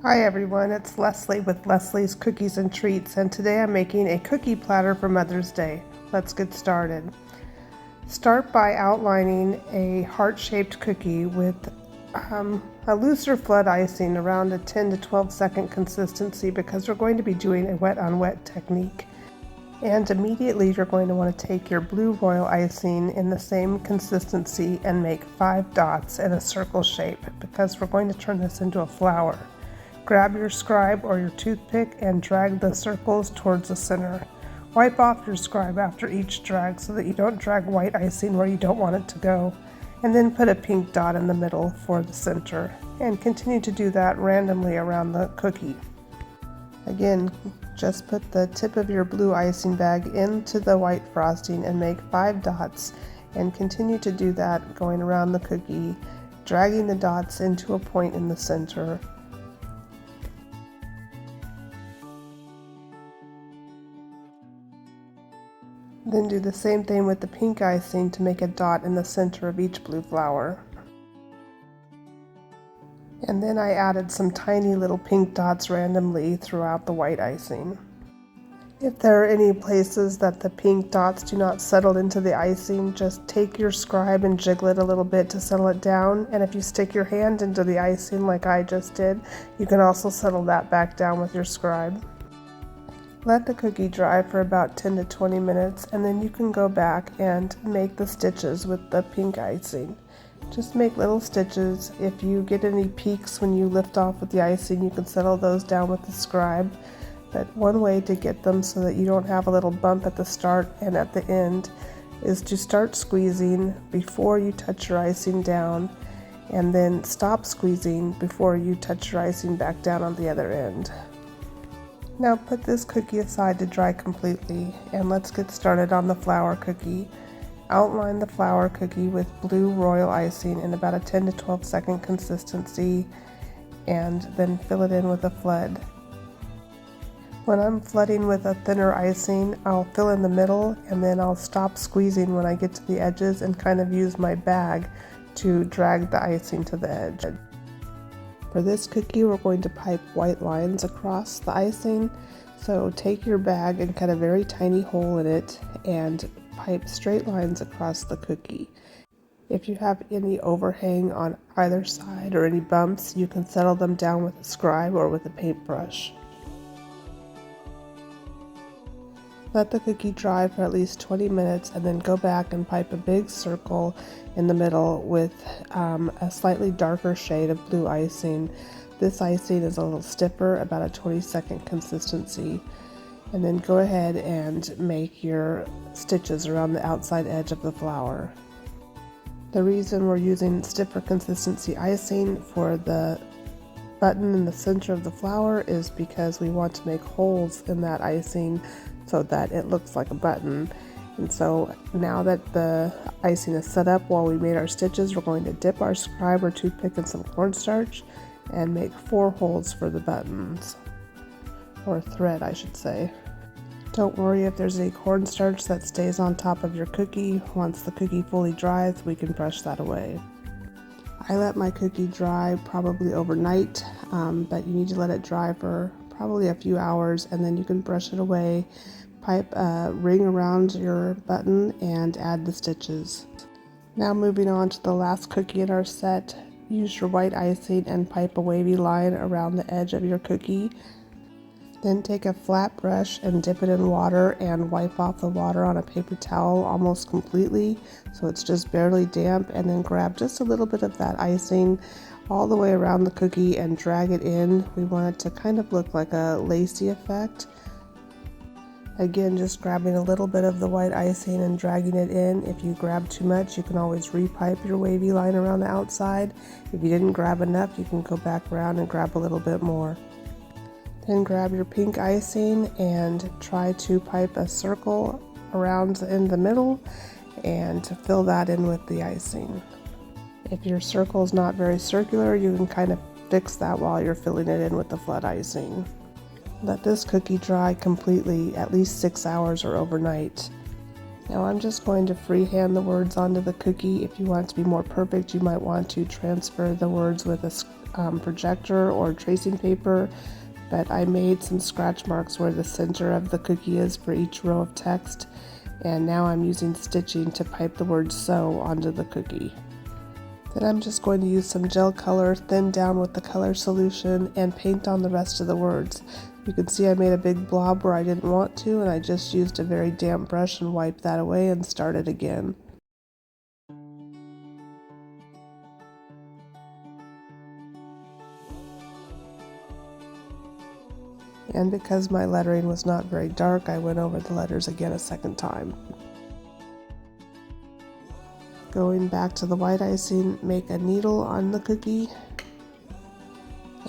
Hi everyone, it's Leslie with Leslie's Cookies and Treats, and today I'm making a cookie platter for Mother's Day. Let's get started. Start by outlining a heart-shaped cookie with a looser flood icing around a 10 to 12 second consistency because we're going to be doing a wet on wet technique. And immediately you're going to want to take your blue royal icing in the same consistency and make 5 dots in a circle shape because we're going to turn this into a flower. Grab your scribe or your toothpick and drag the circles towards the center. Wipe off your scribe after each drag so that you don't drag white icing where you don't want it to go. And then put a pink dot in the middle for the center. And continue to do that randomly around the cookie. Again, just put the tip of your blue icing bag into the white frosting and make 5 dots. And continue to do that going around the cookie, dragging the dots into a point in the center. Then do the same thing with the pink icing to make a dot in the center of each blue flower. And then I added some tiny little pink dots randomly throughout the white icing. If there are any places that the pink dots do not settle into the icing, just take your scribe and jiggle it a little bit to settle it down. And if you stick your hand into the icing like I just did, you can also settle that back down with your scribe. Let the cookie dry for about 10 to 20 minutes and then you can go back and make the stitches with the pink icing. Just make little stitches. If you get any peaks when you lift off with the icing, you can settle those down with the scribe. But one way to get them so that you don't have a little bump at the start and at the end is to start squeezing before you touch your icing down and then stop squeezing before you touch your icing back down on the other end. Now put this cookie aside to dry completely, and let's get started on the flower cookie. Outline the flower cookie with blue royal icing in about a 10 to 12 second consistency, and then fill it in with a flood. When I'm flooding with a thinner icing, I'll fill in the middle and then I'll stop squeezing when I get to the edges and kind of use my bag to drag the icing to the edge. For this cookie, we're going to pipe white lines across the icing. So take your bag and cut a very tiny hole in it and pipe straight lines across the cookie. If you have any overhang on either side or any bumps, you can settle them down with a scribe or with a paintbrush. Let the cookie dry for at least 20 minutes and then go back and pipe a big circle in the middle with a slightly darker shade of blue icing. This icing is a little stiffer, about a 20-second consistency. And then go ahead and make your stitches around the outside edge of the flower. The reason we're using stiffer consistency icing for the button in the center of the flower is because we want to make holes in that icing so that it looks like a button. And so now that the icing is set up while we made our stitches, we're going to dip our scribe or toothpick in some cornstarch and make 4 holes for the buttons, or thread I should say. Don't worry if there's any cornstarch that stays on top of your cookie. Once the cookie fully dries, we can brush that away. I let my cookie dry probably overnight, but you need to let it dry for probably a few hours and then you can brush it away. Pipe a ring around your button and add the stitches. Now moving on to the last cookie in our set, use your white icing and pipe a wavy line around the edge of your cookie. Then take a flat brush and dip it in water and wipe off the water on a paper towel almost completely so it's just barely damp, and then grab just a little bit of that icing all the way around the cookie and drag it in. We want it to kind of look like a lacy effect. Again, just grabbing a little bit of the white icing and dragging it in. If you grab too much, you can always repipe your wavy line around the outside. If you didn't grab enough, you can go back around and grab a little bit more. Then grab your pink icing and try to pipe a circle around in the middle and fill that in with the icing. If your circle is not very circular, you can kind of fix that while you're filling it in with the flood icing. Let this cookie dry completely, at least 6 hours or overnight. Now I'm just going to freehand the words onto the cookie. If you want it to be more perfect, you might want to transfer the words with projector or tracing paper, but I made some scratch marks where the center of the cookie is for each row of text, and now I'm using stitching to pipe the word "so" onto the cookie. Then I'm just going to use some gel color, thin down with the color solution, and paint on the rest of the words. You can see I made a big blob where I didn't want to, and I just used a very damp brush and wiped that away and started again. And because my lettering was not very dark, I went over the letters again a second time. Going back to the white icing, make a needle on the cookie,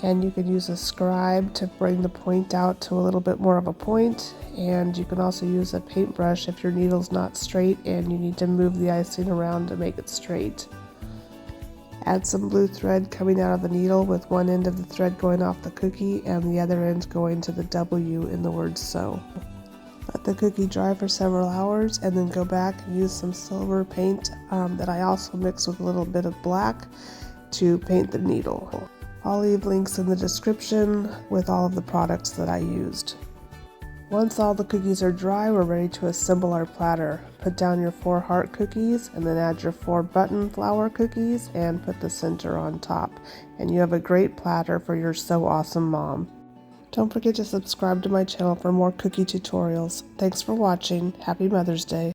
and you can use a scribe to bring the point out to a little bit more of a point, and you can also use a paintbrush if your needle's not straight and you need to move the icing around to make it straight. Add some blue thread coming out of the needle with one end of the thread going off the cookie and the other end going to the W in the word "so." Let the cookie dry for several hours and then go back and use some silver paint that I also mixed with a little bit of black to paint the needle. I'll leave links in the description with all of the products that I used. Once all the cookies are dry, we're ready to assemble our platter. Put down your 4 heart cookies and then add your 4 button flower cookies and put the center on top. And you have a great platter for your So Awesome Mom. Don't forget to subscribe to my channel for more cookie tutorials. Thanks for watching. Happy Mother's Day.